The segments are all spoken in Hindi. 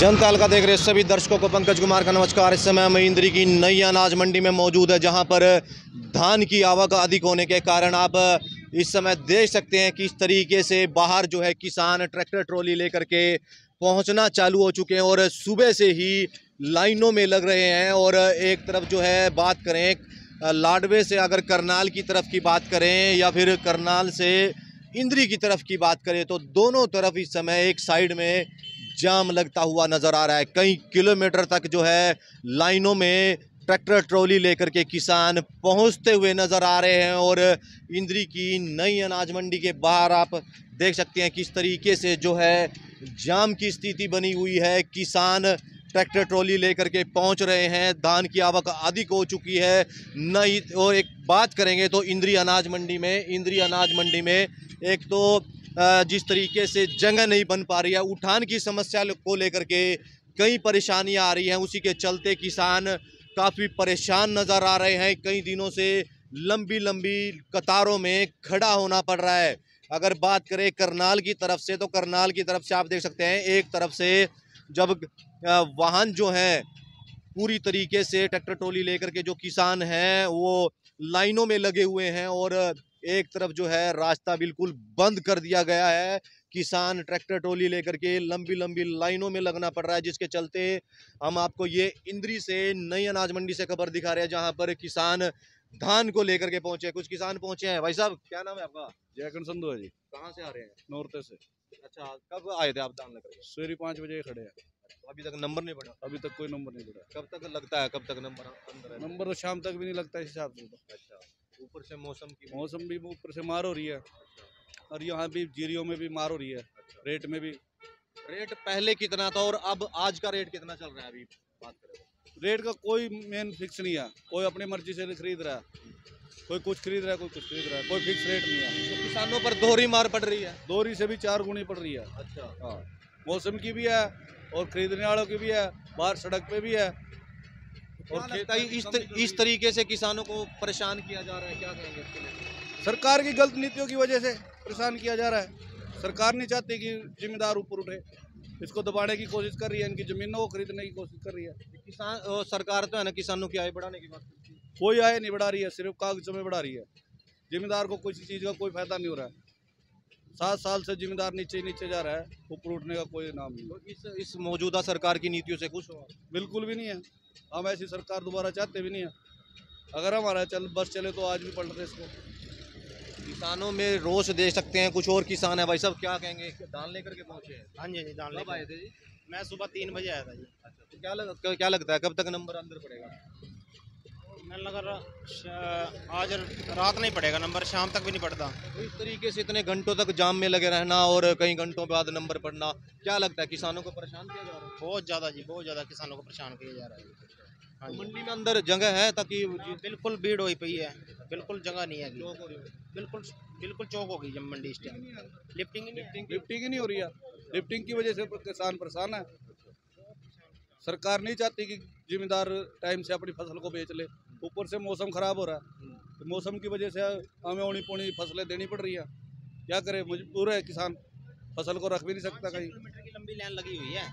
जनता हल्का देख रहे सभी दर्शकों को पंकज कुमार का नमस्कार। इस समय हम इंद्री की नई अनाज मंडी में मौजूद है, जहां पर धान की आवक अधिक होने के कारण आप इस समय देख सकते हैं कि इस तरीके से बाहर जो है किसान ट्रैक्टर ट्रॉली लेकर के पहुंचना चालू हो चुके हैं और सुबह से ही लाइनों में लग रहे हैं। और एक तरफ जो है बात करें लाडवे से अगर करनाल की तरफ की बात करें या फिर करनाल से इंद्री की तरफ की बात करें तो दोनों तरफ इस समय एक साइड में जाम लगता हुआ नजर आ रहा है। कई किलोमीटर तक जो है लाइनों में ट्रैक्टर ट्रॉली लेकर के किसान पहुंचते हुए नजर आ रहे हैं। और इंद्री की नई अनाज मंडी के बाहर आप देख सकते हैं किस तरीके से जो है जाम की स्थिति बनी हुई है। किसान ट्रैक्टर ट्रॉली लेकर के पहुंच रहे हैं। धान की आवक अधिक हो चुकी है। नई और एक बात करेंगे तो इंद्री अनाज मंडी में एक तो जिस तरीके से जगह नहीं बन पा रही है, उठान की समस्या को लेकर के कई परेशानियां आ रही हैं। उसी के चलते किसान काफ़ी परेशान नज़र आ रहे हैं। कई दिनों से लंबी लंबी कतारों में खड़ा होना पड़ रहा है। अगर बात करें करनाल की तरफ से तो करनाल की तरफ से आप देख सकते हैं एक तरफ से जब वाहन जो हैं पूरी तरीके से ट्रैक्टर ट्रॉली लेकर के जो किसान हैं वो लाइनों में लगे हुए हैं और एक तरफ जो है रास्ता बिल्कुल बंद कर दिया गया है। किसान ट्रैक्टर ट्रॉली लेकर के लंबी लंबी लाइनों में लगना पड़ रहा है, जिसके चलते हम आपको ये इंद्री से नई अनाज मंडी से खबर दिखा रहे हैं, जहां पर किसान धान को लेकर के पहुंचे। कुछ किसान पहुंचे हैं। भाई साहब क्या नाम है आपका? जयकंठ संधू है जी। कहाँ से आ रहे हैं? नौरते से। अच्छा, कब आए थे आप धान लेकर के? सवेरे 5 बजे खड़े हैं। तो अभी तक नंबर नहीं पड़ा? अभी तक कोई नंबर नहीं पड़ा। कब तक लगता है, कब तक नंबर अंदर है? नंबर तो शाम तक भी नहीं लगता इस हिसाब से। तो अच्छा, ऊपर से मौसम भी ऊपर से मार हो रही है और यहाँ भी जीरियो में भी मार हो रही है। रेट में भी रेट पहले कितना था और अब आज का रेट कितना चल रहा है? अभी बात करें रेट का कोई मेन फिक्स नहीं है। कोई अपनी मर्जी से खरीद रहा है, कोई कुछ खरीद रहा है, कोई कुछ खरीद रहा है, कोई फिक्स रेट नहीं है। तो किसानों पर दोहरी मार पड़ रही है। दोहरी से भी 4 गुनी पड़ रही है। अच्छा, हाँ, मौसम की भी है और खरीदने वालों की भी है, बाहर सड़क पे भी है। और इस तरीके से किसानों को परेशान किया जा रहा है, क्या कहेंगे इसके लिए? सरकार की गलत नीतियों की वजह से परेशान किया जा रहा है। सरकार नहीं चाहती कि जिम्मेदार ऊपर उठे, इसको दबाने की कोशिश कर रही है, इनकी जमीनों को खरीदने की कोशिश कर रही है। किसान सरकार तो है ना किसानों की आय बढ़ाने की बात करती है। कोई आय नहीं बढ़ा रही है, सिर्फ कागजों में बढ़ा रही है। जिम्मेदार को किसी चीज़ का कोई फायदा नहीं हो रहा है। 7 साल से जिम्मेदार नीचे नीचे जा रहा है, ऊपर उठने का कोई नाम नहीं। तो इस मौजूदा सरकार की नीतियों से खुश हो? बिल्कुल भी नहीं है। हम ऐसी सरकार दोबारा चाहते भी नहीं है। अगर हमारा बस चले तो आज भी पलट रहे इसको। किसानों में रोष देख सकते हैं। कुछ और किसान है। भाई साहब क्या कहेंगे? धान लेकर के पहुंचे हैं? हाँ जी धान कब लेकर आए थे जी? मैं सुबह 3 बजे आया था जी। अच्छा, तो क्या लगता है कब तक नंबर अंदर पड़ेगा? मैं लगा आज रात नहीं पड़ेगा नंबर, शाम तक भी नहीं पड़ता। तो इस तरीके से इतने घंटों तक जाम में लगे रहना और कई घंटों बाद नंबर पड़ना, क्या लगता है किसानों को परेशान किया जा रहा है? बहुत ज़्यादा जी, बहुत ज़्यादा किसानों को परेशान किया जा रहा है। हाँ तो जी। मंडी में अंदर जगह है ताकि बिल्कुल भीड़ हुई पई है, बिल्कुल जगह नहीं है। चौक हो रही है। बिल्कुल बिल्कुल चौक हो गई जब मंडी इस टाइम। लिफ्टिंग ही नहीं। लिफ्टिंग ही नहीं हो रही है। लिफ्टिंग की वजह से किसान परेशान है। सरकार नहीं चाहती कि जिम्मेदार टाइम से अपनी फसल को बेच ले। ऊपर से मौसम खराब हो रहा है, तो मौसम की वजह से हमें ओनी पोनी फसलें देनी पड़ रही है। क्या करे, मजबूर है किसान, फसल को रख भी नहीं सकता। कहीं किलोमीटर की लंबी लाइन लगी हुई है।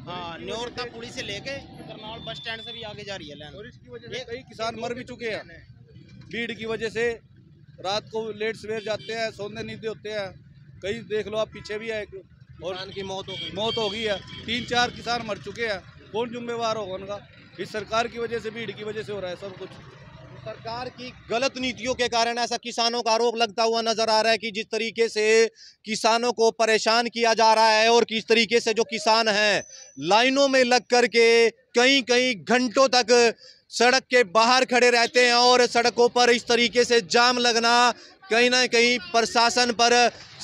हाँ, न्योरता पुली से लेके करनाल बस स्टैंड से भी आगे जा रही है लाइन। और इसकी वजह से कई किसान मर भी चुके हैं भीड़ की वजह से। रात को लेट सवेर जाते हैं, सोने नींद होते हैं। कई देख लो आप, पीछे भी है एक और किसान की मौत हो गई है। 3-4 किसान मर चुके हैं। कौन जिम्मेवार होगा उनका? इस सरकार की वजह से, भीड़ की वजह से हो रहा है सब कुछ। सरकार की गलत नीतियों के कारण ऐसा किसानों का आरोप लगता हुआ नजर आ रहा है कि जिस तरीके से किसानों को परेशान किया जा रहा है और किस तरीके से जो किसान हैं लाइनों में लग करके कई कई घंटों तक सड़क के बाहर खड़े रहते हैं और सड़कों पर इस तरीके से जाम लगना कहीं ना कहीं प्रशासन पर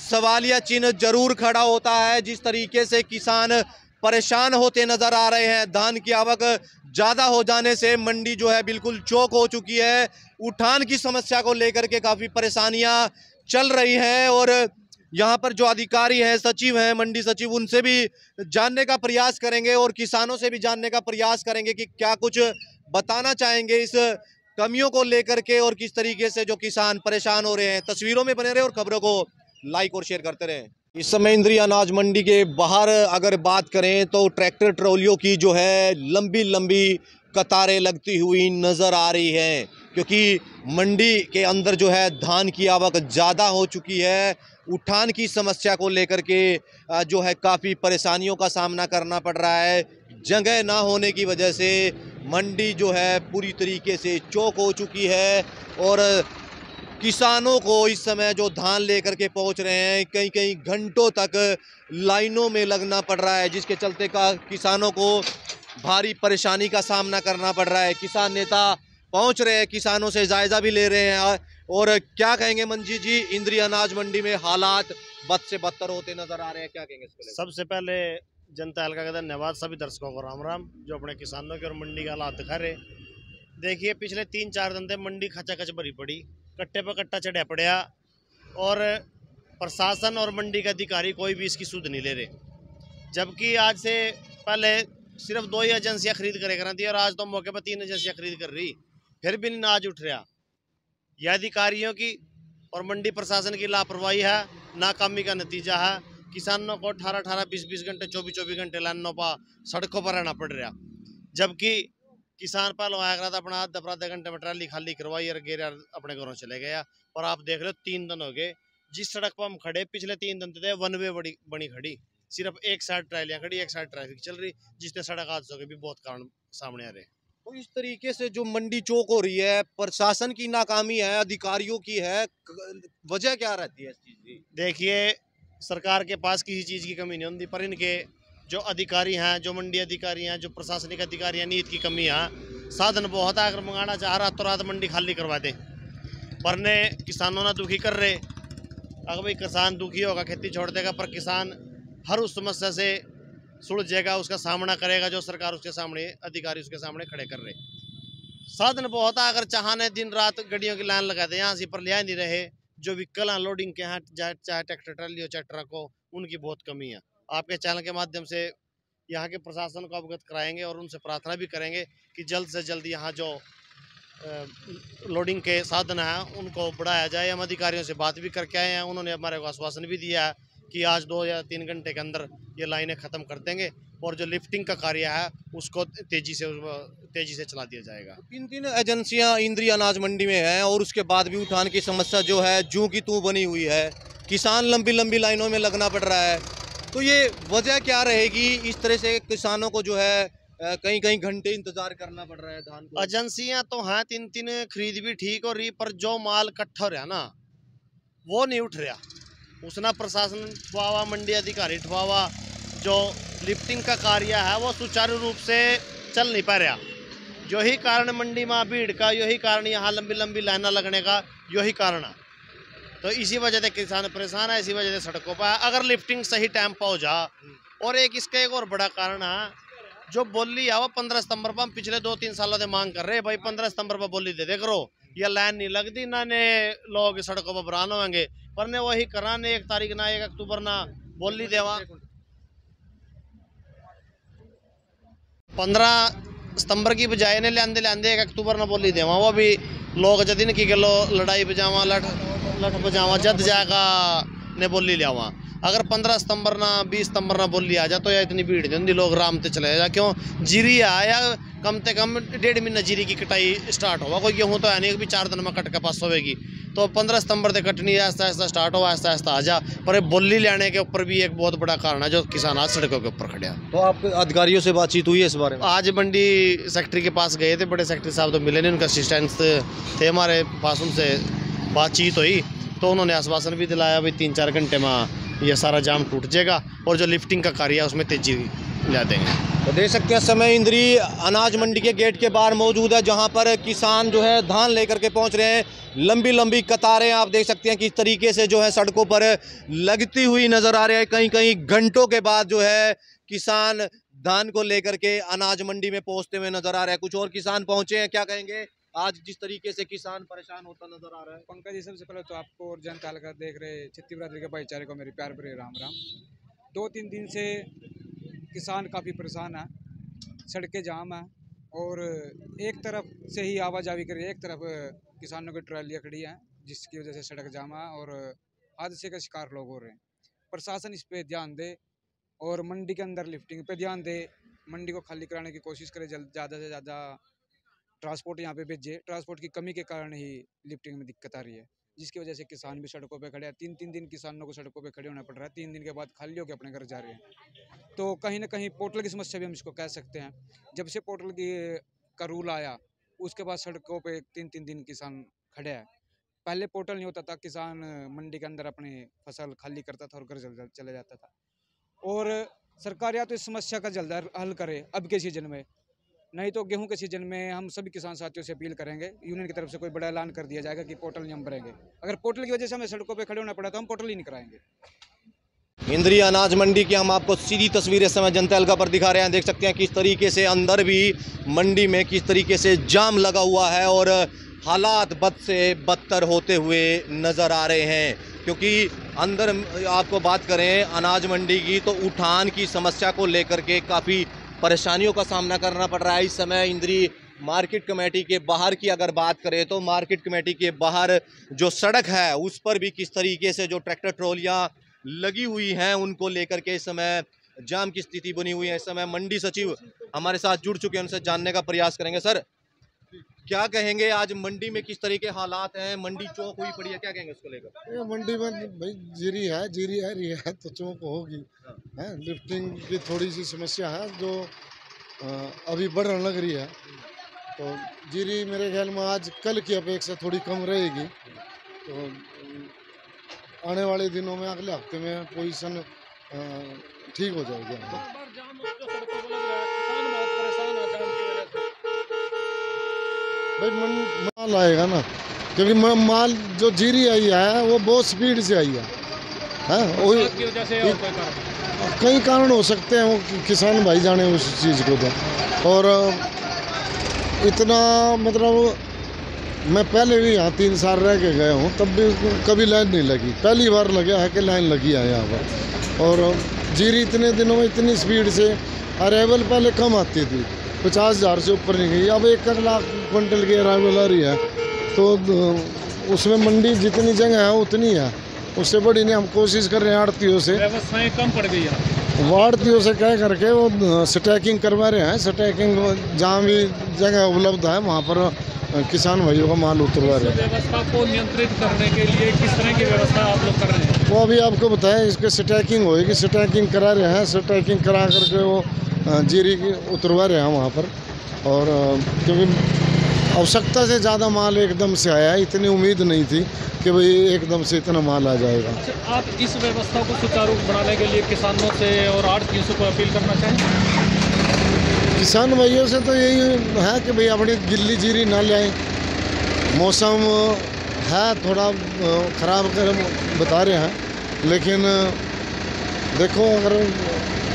सवालिया चिन्ह जरूर खड़ा होता है। जिस तरीके से किसान परेशान होते नजर आ रहे हैं, धान की आवक ज़्यादा हो जाने से मंडी जो है बिल्कुल चौक हो चुकी है। उठान की समस्या को लेकर के काफ़ी परेशानियां चल रही हैं और यहाँ पर जो अधिकारी हैं, सचिव हैं, मंडी सचिव, उनसे भी जानने का प्रयास करेंगे और किसानों से भी जानने का प्रयास करेंगे कि क्या कुछ बताना चाहेंगे इस कमियों को लेकर के और किस तरीके से जो किसान परेशान हो रहे हैं। तस्वीरों में बने रहे और खबरों को लाइक और शेयर करते रहें। इस समय इंद्री अनाज मंडी के बाहर अगर बात करें तो ट्रैक्टर ट्रॉलियों की जो है लंबी लंबी कतारें लगती हुई नज़र आ रही हैं, क्योंकि मंडी के अंदर जो है धान की आवक ज़्यादा हो चुकी है। उठान की समस्या को लेकर के जो है काफ़ी परेशानियों का सामना करना पड़ रहा है। जगह ना होने की वजह से मंडी जो है पूरी तरीके से चौक हो चुकी है और किसानों को इस समय जो धान लेकर के पहुंच रहे हैं कई कई घंटों तक लाइनों में लगना पड़ रहा है, जिसके चलते का किसानों को भारी परेशानी का सामना करना पड़ रहा है। किसान नेता पहुंच रहे हैं, किसानों से जायजा भी ले रहे हैं। और क्या कहेंगे मंजीत जी, इंद्री अनाज मंडी में हालात बद से बदतर होते नजर आ रहे हैं, क्या कहेंगे इसको लेकर? सबसे पहले जनता हल्का का धन्यवाद, सभी दर्शकों को राम राम जो अपने किसानों के और मंडी का हालात दिखा रहे। देखिए पिछले 3-4 दिन से मंडी खचाखच भरी पड़ी, कट्टे पर कट्टा चढ़ा पड़ा और प्रशासन और मंडी के अधिकारी कोई भी इसकी सुध नहीं ले रहे। जबकि आज से पहले सिर्फ 2 ही एजेंसियाँ खरीद कर थी और आज तो मौके पर 3 एजेंसियाँ खरीद कर रही, फिर भी नहीं आज उठ रहा। यह अधिकारियों की और मंडी प्रशासन की लापरवाही है, नाकामी का नतीजा है। किसानों को 18-18, 20-20 घंटे, 24-24 घंटे लाइनों पर सड़कों पर रहना पड़ रहा। जबकि किसान पहले आया करा था अपना आधे घंटे में ट्राली खाली करवाई और गेर अपने घरों चले गया। और आप देख लो 3 दिन हो गए जिस सड़क पर हम खड़े, पिछले 3 दिन थे वन वे बनी खड़ी, सिर्फ एक साइड ट्रालियाँ खड़ी, एक साइड ट्रैफिक चल रही, जिससे सड़क हादसों के भी बहुत कारण सामने आ रहे। तो इस तरीके से जो मंडी चौक हो रही है, प्रशासन की नाकामी है, अधिकारियों की है, वजह क्या रहती है इस चीज की? देखिए सरकार के पास किसी चीज़ की कमी नहीं होती, पर इनके जो अधिकारी हैं, जो मंडी अधिकारी हैं, जो प्रशासनिक अधिकारी हैं, नीति की कमी है। साधन बहुत है, अगर मंगाना चाह रहा तो रात मंडी खाली करवा दे, पर ने किसानों ने दुखी कर रहे। अगर भाई किसान दुखी होगा खेती छोड़ देगा, पर किसान हर उस समस्या से सुलझेगा, उसका सामना करेगा जो सरकार उसके सामने, अधिकारी उसके सामने खड़े कर रहे। साधन बहुत है, अगर चाहने दिन रात गाड़ियों की लाइन लगा दे, यहाँ से पर लिया नहीं रहे। जो व्हीकल हैं लोडिंग के हैं, चाहे ट्रैक्टर ट्राली हो चाहे ट्रक हो, उनकी बहुत कमी है। आपके चैनल के माध्यम से यहाँ के प्रशासन को अवगत कराएंगे और उनसे प्रार्थना भी करेंगे कि जल्द से जल्द यहाँ जो लोडिंग के साधन हैं उनको बढ़ाया जाए। हम अधिकारियों से बात भी करके आए हैं, उन्होंने हमारे को आश्वासन भी दिया है कि आज 2 या 3 घंटे के अंदर ये लाइनें ख़त्म कर देंगे और जो लिफ्टिंग का कार्य है उसको तेज़ी से चला दिया जाएगा। 3 एजेंसियां इंद्री अनाज मंडी में हैं और उसके बाद भी उठान की समस्या जो है जूं की तूं बनी हुई है, किसान लंबी लंबी लाइनों में लगना पड़ रहा है। तो ये वजह क्या रहेगी, इस तरह से किसानों को जो है कहीं कहीं घंटे इंतजार करना पड़ रहा है धान को? एजेंसियाँ तो हैं 3 खरीद भी ठीक हो रही, पर जो माल इकट्ठा हो रहा ना वो नहीं उठ रहा। उसना प्रशासन ठुआवा, मंडी अधिकारी ठुआवा, जो लिफ्टिंग का कार्य है वो सुचारू रूप से चल नहीं पा रहा। यही कारण मंडी में भीड़ का, यही कारण यहाँ लंबी लंबी लाइनें लगने का यही कारण है। तो इसी वजह से किसान परेशान है, इसी वजह से सड़कों पर। अगर लिफ्टिंग सही टाइम पर हो जा, और इसका एक और बड़ा कारण है जो बोली है वो 15 सितंबर पर हम पिछले 2-3 सालों से मांग कर रहे हैं, भाई 15 सितंबर पर बोली दे करो, ये लाइन नहीं लगती ना, ने लोग सड़कों पर बरान होंगे, पर ने वही करा ने 1 तारीख ना 1 अक्टूबर ना बोली देवा। 15 सितंबर की बजाय ने लेंदे 1 अक्टूबर ना बोली देवा। वो भी लोग जद इनकी गलो लड़ाई बजावा, लठ बजावा, जद जाएगा ने बोली लियावा। अगर 15 सितंबर ना 20 सितंबर ना बोली आ जा तो या इतनी भीड़ नहीं, लोग आराम से चले जा। क्यों जीरी आया, कम से कम 1.5 महीना जीरी की कटाई स्टार्ट होगा, कोई गेहूँ तो है नहीं कि 4 दिन में कट के पास होगी। तो 15 सितंबर से कटनी ऐसा ऐसा स्टार्ट हो, ऐसा ऐसा आ जा। पर बोली लेने के ऊपर भी एक बहुत बड़ा कारण है जो किसान आज सड़कों के ऊपर खड़े हैं। तो आप अधिकारियों से बातचीत हुई है इस बारे में? आज मंडी सेक्रेटरी के पास गए थे, बड़े सेक्रेटरी साहब तो मिले नहीं, उनका असिस्टेंट थे हमारे पास, उनसे बातचीत हुई तो उन्होंने आश्वासन भी दिलाया भाई 3-4 घंटे में ये सारा जाम टूट जाएगा और जो लिफ्टिंग का कार्य है उसमें तेजी ला देंगे। तो देख सकते हैं समय इंद्री अनाज मंडी के गेट के बाहर मौजूद है, जहां पर किसान जो है धान लेकर के पहुंच रहे हैं। लंबी लंबी कतारें आप देख सकते हैं किस तरीके से जो है सड़कों पर लगती हुई नजर आ रही है। कहीं कहीं घंटों के बाद जो है किसान धान को लेकर के अनाज मंडी में पहुंचते हुए नजर आ रहे हैं। कुछ और किसान पहुंचे हैं, क्या कहेंगे आज जिस तरीके से किसान परेशान होता नजर आ रहा है? पंकज जी, सबसे पहले तो आपको और जनता का देख रहे छत्ती बिरादरी के भाईचारे को मेरी प्यार भरे राम राम। 2-3 दिन से किसान काफ़ी परेशान है, सड़कें जाम है और एक तरफ से ही आवाजाही कर रही है, एक तरफ किसानों की ट्रालियाँ खड़ी हैं जिसकी वजह से सड़क जाम है और हादसे का शिकार लोग हो रहे हैं। प्रशासन इस पे ध्यान दे और मंडी के अंदर लिफ्टिंग पे ध्यान दे, मंडी को खाली कराने की कोशिश करे, ज़्यादा से ज़्यादा ट्रांसपोर्ट यहाँ पे भेजे। ट्रांसपोर्ट की कमी के कारण ही लिफ्टिंग में दिक्कत आ रही है, जिसकी वजह से किसान भी सड़कों पे खड़े हैं। 3-3 दिन किसानों को सड़कों पे खड़े होना पड़ रहा है, 3 दिन के बाद खाली होकर अपने घर जा रहे हैं। तो कहीं ना कहीं पोर्टल की समस्या भी हम इसको कह सकते हैं। जब से पोर्टल का रूल आया उसके बाद सड़कों पे 3-3 दिन किसान खड़े हैं। पहले पोर्टल नहीं होता था, किसान मंडी के अंदर अपनी फसल खाली करता था और घर चले जाता था। और सरकार या तो इस समस्या का जल्द हल करे अब के सीजन में, नहीं तो गेहूं के सीजन में हम सभी किसान साथियों से अपील करेंगे, यूनियन की तरफ से कोई बड़ा ऐलान कर दिया जाएगा कि पोर्टल नहीं हम भरेंगे। अगर पोर्टल की वजह से हमें सड़कों पे खड़े होना पड़ा तो हम पोर्टल ही नहीं कराएंगे। इंद्री अनाज मंडी की हम आपको सीधी तस्वीर इस समय जनता एल्का पर दिखा रहे हैं। देख सकते हैं किस तरीके से अंदर भी मंडी में किस तरीके से जाम लगा हुआ है और हालात बद से बदतर होते हुए नज़र आ रहे हैं। क्योंकि अंदर आपको बात करें अनाज मंडी की तो उठान की समस्या को लेकर के काफ़ी परेशानियों का सामना करना पड़ रहा है। इस समय इंद्री मार्केट कमेटी के बाहर की अगर बात करें तो मार्केट कमेटी के बाहर जो सड़क है उस पर भी किस तरीके से जो ट्रैक्टर ट्रॉलियाँ लगी हुई हैं उनको लेकर के इस समय जाम की स्थिति बनी हुई है। इस समय मंडी सचिव हमारे साथ जुड़ चुके हैं, उनसे जानने का प्रयास करेंगे। सर, क्या कहेंगे आज मंडी में किस तरह के हालात हैं? मंडी चौक हुई पड़ी है, क्या कहेंगे उसको लेकर? ये मंडी में भाई जीरी आ रही है तो चौक होगी है। लिफ्टिंग की थोड़ी सी समस्या है जो अभी बढ़ने लग रही है, तो जीरी मेरे ख्याल में आज कल की अपेक्षा थोड़ी कम रहेगी। तो आने वाले दिनों में अगले हफ्ते में पोजीशन ठीक हो जाएगी। भाई माल आएगा ना, क्योंकि माल जो जीरी आई है वो बहुत स्पीड से आई है वही कई कारण हो सकते हैं, वो किसान भाई जाने उस चीज़ को तो। और इतना मतलब मैं पहले भी यहाँ 3 साल रह के गया हूँ, तब भी कभी लाइन नहीं लगी, पहली बार लगा है कि लाइन लगी है यहाँ पर। और जीरी इतने दिनों में इतनी स्पीड से अराइवल पहले कम आती थी, 50,000 से ऊपर नहीं गई, अब 1 लाख क्विंटल की अराइवल आ रही है। तो उसमें मंडी जितनी जगह है उतनी है, उससे बड़ी नहीं। हम कोशिश कर रहे हैं आड़तियों से, व्यवस्थाएं कम पड़ गई है, आड़तियों से कह करके वो स्टैकिंग करवा रहे हैं। स्टैकिंग जहाँ भी जगह उपलब्ध है वहाँ पर किसान भाइयों का माल उतरवा रहे हैं। व्यवस्था को नियंत्रित करने के लिए किस तरह की व्यवस्था आप लोग कर रहे हैं? वो अभी आपको बताया, इसके स्टैकिंग होएगी, स्टैकिंग करा रहे हैं। स्टैकिंग करा करके वो जीरी की उतरवा रहे हैं वहाँ पर। और क्योंकि आवश्यकता से ज़्यादा माल एकदम से आया है, इतनी उम्मीद नहीं थी कि भाई एकदम से इतना माल आ जाएगा। आप इस व्यवस्था को सुचारू बनाने के लिए किसानों से और आड़तियों से कोई अपील करना चाहें? किसान भाइयों से तो यही है कि भाई अपनी गिल्ली जीरी ना लाएं। मौसम है थोड़ा ख़राब कर बता रहे हैं, लेकिन देखो अगर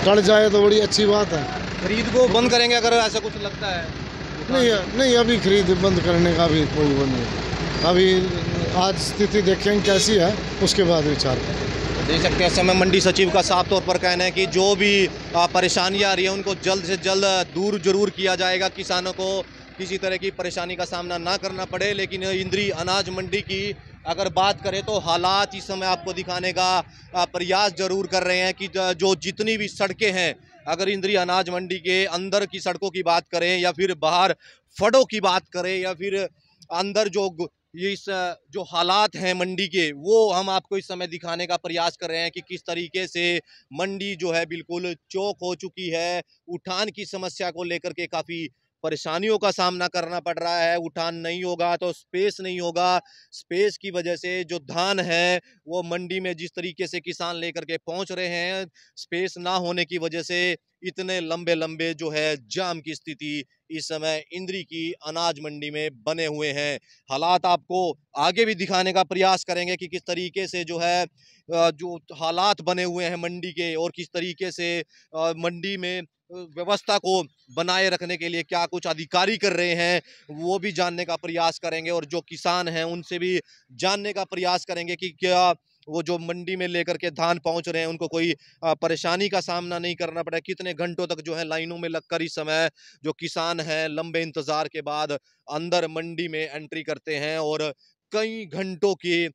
टल जाए तो बड़ी अच्छी बात है। खरीद को बंद करेंगे अगर ऐसा कुछ लगता है? नहीं, अभी खरीद बंद करने का भी कोई वो नहीं। अभी आज स्थिति देखेंगे कैसी है, उसके बाद विचार करें। देख सकते हैं इस समय मंडी सचिव का साफ तौर पर कहना है कि जो भी परेशानियां आ रही हैं उनको जल्द से जल्द दूर जरूर किया जाएगा, किसानों को किसी तरह की परेशानी का सामना ना करना पड़े। लेकिन इंद्री अनाज मंडी की अगर बात करें तो हालात इस समय आपको दिखाने का प्रयास जरूर कर रहे हैं कि जो जितनी भी सड़कें हैं, अगर इंद्री अनाज मंडी के अंदर की सड़कों की बात करें या फिर बाहर फड़ों की बात करें या फिर अंदर जो हालात हैं मंडी के, वो हम आपको इस समय दिखाने का प्रयास कर रहे हैं कि किस तरीके से मंडी जो है बिल्कुल चौक हो चुकी है। उठान की समस्या को लेकर के काफ़ी परेशानियों का सामना करना पड़ रहा है। उठान नहीं होगा तो स्पेस नहीं होगा, स्पेस की वजह से जो धान है वो मंडी में जिस तरीके से किसान लेकर के पहुंच रहे हैं, स्पेस ना होने की वजह से इतने लंबे लंबे जो है जाम की स्थिति इस समय इंद्री की अनाज मंडी में बने हुए हैं। हालात आपको आगे भी दिखाने का प्रयास करेंगे कि किस तरीके से जो है जो हालात बने हुए हैं मंडी के और किस तरीके से मंडी में व्यवस्था को बनाए रखने के लिए क्या कुछ अधिकारी कर रहे हैं, वो भी जानने का प्रयास करेंगे। और जो किसान हैं उनसे भी जानने का प्रयास करेंगे कि क्या वो जो मंडी में लेकर के धान पहुंच रहे हैं उनको कोई परेशानी का सामना नहीं करना पड़ा। कितने घंटों तक जो है लाइनों में लगकर इस समय जो किसान हैं लंबे इंतजार के बाद अंदर मंडी में एंट्री करते हैं और कई घंटों के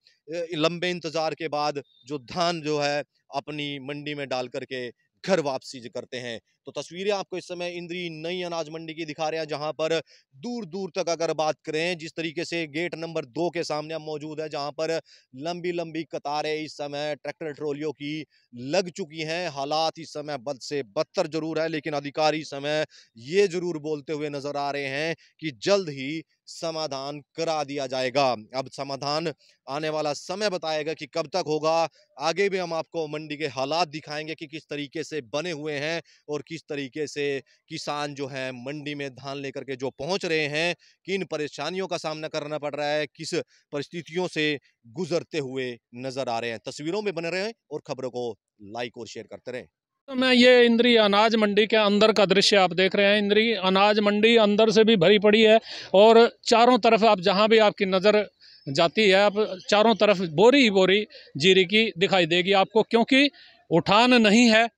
लंबे इंतजार के बाद जो धान जो है अपनी मंडी में डाल करके घर वापसी करते हैं। तो तस्वीरें आपको इस समय इंद्री नई अनाज मंडी की दिखा रहे हैं, जहां पर दूर दूर तक अगर बात करें, जिस तरीके से गेट नंबर 2 के सामने हम मौजूद है, जहां पर लंबी लंबी कतारें इस समय ट्रैक्टर ट्रॉलियों की लग चुकी हैं। हालात इस समय बद से बदतर जरूर है, लेकिन अधिकारी इस समय ये जरूर बोलते हुए नजर आ रहे हैं कि जल्द ही समाधान करा दिया जाएगा। अब समाधान आने वाला समय बताएगा कि कब तक होगा। आगे भी हम आपको मंडी के हालात दिखाएंगे कि किस तरीके से बने हुए हैं और किस तरीके से किसान जो है मंडी में धान लेकर के जो पहुंच रहे हैं, किन परेशानियों का सामना करना पड़ रहा है, किस परिस्थितियों से गुजरते हुए नजर आ रहे हैं। तस्वीरों में बने रहें और खबरों को लाइक और शेयर करते रहें। तो मैं ये इंद्री अनाज मंडी के अंदर का दृश्य आप देख रहे हैं। इंद्री अनाज मंडी अंदर से भी भरी पड़ी है और चारों तरफ आप जहां भी आपकी नज़र जाती है, आप चारों तरफ बोरी ही बोरी जीरी की दिखाई देगी आपको, क्योंकि उठान नहीं है।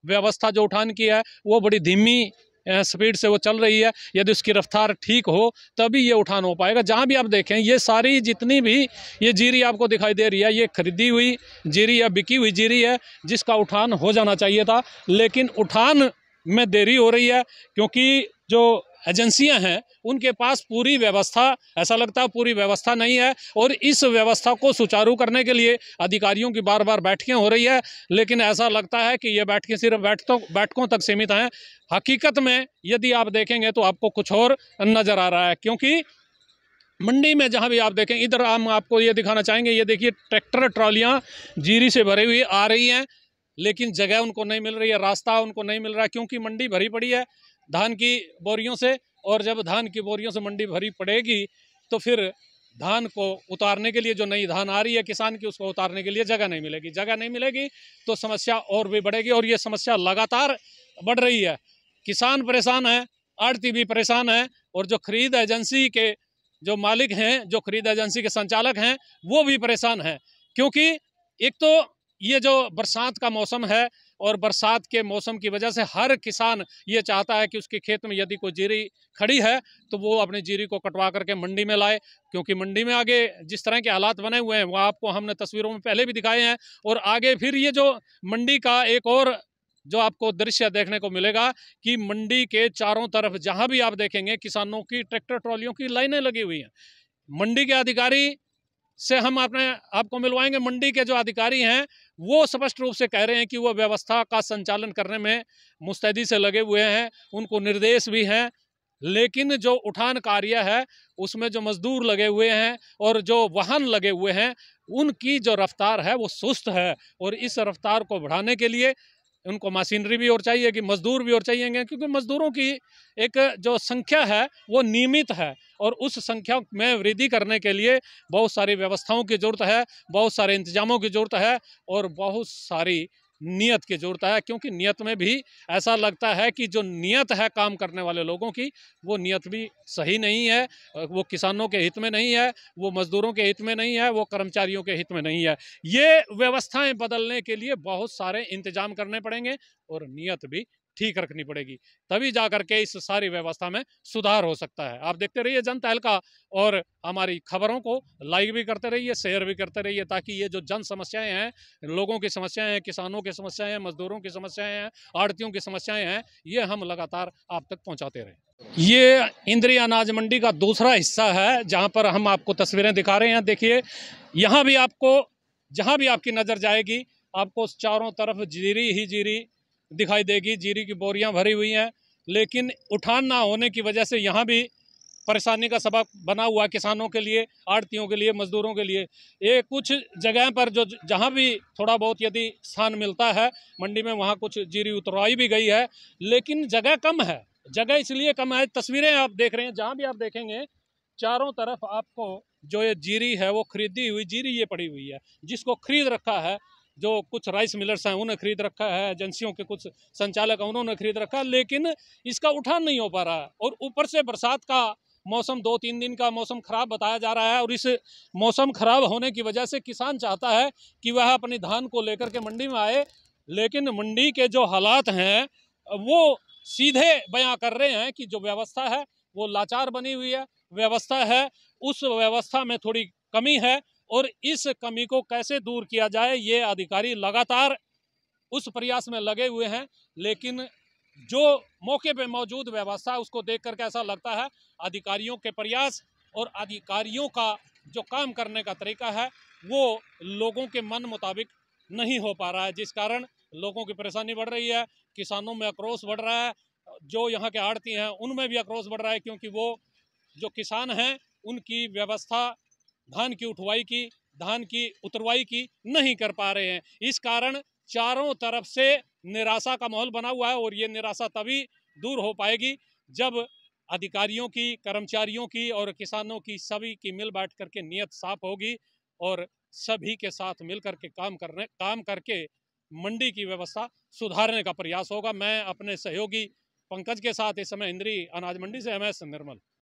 व्यवस्था जो उठान की है वो बड़ी धीमी स्पीड से वो चल रही है। यदि उसकी रफ्तार ठीक हो तभी ये उठान हो पाएगा। जहाँ भी आप देखें ये सारी जितनी भी ये जीरी आपको दिखाई दे रही है, ये खरीदी हुई जीरी या बिकी हुई जीरी है, जिसका उठान हो जाना चाहिए था, लेकिन उठान में देरी हो रही है क्योंकि जो एजेंसियां हैं उनके पास पूरी व्यवस्था, ऐसा लगता है पूरी व्यवस्था नहीं है। और इस व्यवस्था को सुचारू करने के लिए अधिकारियों की बार बार बैठकें हो रही है, लेकिन ऐसा लगता है कि ये बैठकें सिर्फ बैठकों तक सीमित हैं। हकीकत में यदि आप देखेंगे तो आपको कुछ और नज़र आ रहा है, क्योंकि मंडी में जहाँ भी आप देखें, इधर हम आपको ये दिखाना चाहेंगे, ये देखिए ट्रैक्टर ट्रॉलियाँ जीरी से भरी हुई आ रही हैं, लेकिन जगह उनको नहीं मिल रही है, रास्ता उनको नहीं मिल रहा है, क्योंकि मंडी भरी पड़ी है धान की बोरियों से। और जब धान की बोरियों से मंडी भरी पड़ेगी तो फिर धान को उतारने के लिए, जो नई धान आ रही है किसान की, उसको उतारने के लिए जगह नहीं मिलेगी। जगह नहीं मिलेगी तो समस्या और भी बढ़ेगी, और ये समस्या लगातार बढ़ रही है। किसान परेशान है, आढ़ती भी परेशान है, और जो खरीद एजेंसी के जो मालिक हैं, जो खरीद एजेंसी के संचालक हैं, वो भी परेशान हैं। क्योंकि एक तो ये जो बरसात का मौसम है, और बरसात के मौसम की वजह से हर किसान ये चाहता है कि उसके खेत में यदि कोई जीरी खड़ी है तो वो अपनी जीरी को कटवा करके मंडी में लाए, क्योंकि मंडी में आगे जिस तरह के हालात बने हुए हैं वो आपको हमने तस्वीरों में पहले भी दिखाए हैं। और आगे फिर ये जो मंडी का एक और जो आपको दृश्य देखने को मिलेगा कि मंडी के चारों तरफ जहाँ भी आप देखेंगे किसानों की ट्रैक्टर ट्रॉलियों की लाइनें लगी हुई हैं। मंडी के अधिकारी से हम आपको मिलवाएंगे। मंडी के जो अधिकारी हैं वो स्पष्ट रूप से कह रहे हैं कि वो व्यवस्था का संचालन करने में मुस्तैदी से लगे हुए हैं, उनको निर्देश भी हैं, लेकिन जो उठान कार्य है उसमें जो मजदूर लगे हुए हैं और जो वाहन लगे हुए हैं, उनकी जो रफ्तार है वो सुस्त है। और इस रफ्तार को बढ़ाने के लिए उनको मशीनरी भी और चाहिए कि मजदूर भी और चाहिएंगे, क्योंकि मजदूरों की एक जो संख्या है वो नियमित है, और उस संख्या में वृद्धि करने के लिए बहुत सारी व्यवस्थाओं की ज़रूरत है, बहुत सारे इंतजामों की ज़रूरत है, और बहुत सारी नियत की ज़रूरत है। क्योंकि नियत में भी ऐसा लगता है कि जो नियत है काम करने वाले लोगों की, वो नियत भी सही नहीं है, वो किसानों के हित में नहीं है, वो मजदूरों के हित में नहीं है, वो कर्मचारियों के हित में नहीं है। ये व्यवस्थाएं बदलने के लिए बहुत सारे इंतजाम करने पड़ेंगे और नियत भी ठीक रखनी पड़ेगी, तभी जा करके इस सारी व्यवस्था में सुधार हो सकता है। आप देखते रहिए जनता तहलका, और हमारी खबरों को लाइक भी करते रहिए, शेयर भी करते रहिए, ताकि ये जो जन समस्याएं हैं, लोगों की समस्याएं हैं, किसानों की समस्याएं हैं, मजदूरों की समस्याएं हैं, आढ़तियों की समस्याएं हैं, ये हम लगातार आप तक पहुंचाते रहें। ये इंद्री अनाज मंडी का दूसरा हिस्सा है जहाँ पर हम आपको तस्वीरें दिखा रहे हैं। देखिए यहाँ भी आपको, जहाँ भी आपकी नज़र जाएगी, आपको चारों तरफ जीरी ही जीरी दिखाई देगी। जीरी की बोरियां भरी हुई हैं, लेकिन उठान ना होने की वजह से यहाँ भी परेशानी का सबब बना हुआ है किसानों के लिए, आढ़तियों के लिए, मजदूरों के लिए। ये कुछ जगह पर जो जहाँ भी थोड़ा बहुत यदि स्थान मिलता है मंडी में, वहाँ कुछ जीरी उतरवाई भी गई है, लेकिन जगह कम है। जगह इसलिए कम है, तस्वीरें आप देख रहे हैं, जहाँ भी आप देखेंगे चारों तरफ आपको जो ये जीरी है वो खरीदी हुई जीरी ये पड़ी हुई है, जिसको खरीद रखा है, जो कुछ राइस मिलर्स हैं उन्हें खरीद रखा है, एजेंसियों के कुछ संचालक हैं उन्होंने खरीद रखा है, लेकिन इसका उठान नहीं हो पा रहा है। और ऊपर से बरसात का मौसम, 2-3 दिन का मौसम खराब बताया जा रहा है, और इस मौसम खराब होने की वजह से किसान चाहता है कि वह अपनी धान को लेकर के मंडी में आए, लेकिन मंडी के जो हालात हैं वो सीधे बयां कर रहे हैं कि जो व्यवस्था है वो लाचार बनी हुई है। व्यवस्था है, उस व्यवस्था में थोड़ी कमी है, और इस कमी को कैसे दूर किया जाए ये अधिकारी लगातार उस प्रयास में लगे हुए हैं। लेकिन जो मौके पे मौजूद व्यवस्था है उसको देख करके ऐसा लगता है अधिकारियों के प्रयास और अधिकारियों का जो काम करने का तरीका है वो लोगों के मन मुताबिक नहीं हो पा रहा है, जिस कारण लोगों की परेशानी बढ़ रही है, किसानों में आक्रोश बढ़ रहा है, जो यहाँ के आड़ती हैं उनमें भी आक्रोश बढ़ रहा है, क्योंकि वो जो किसान हैं उनकी व्यवस्था धान की उठवाई की, धान की उतरवाई की नहीं कर पा रहे हैं। इस कारण चारों तरफ से निराशा का माहौल बना हुआ है और ये निराशा तभी दूर हो पाएगी जब अधिकारियों की, कर्मचारियों की और किसानों की सभी की मिल बैठ करके नीयत साफ होगी और सभी के साथ मिल करके काम करके मंडी की व्यवस्था सुधारने का प्रयास होगा। मैं अपने सहयोगी पंकज के साथ इस समय इंद्री अनाज मंडी से MS निर्मल।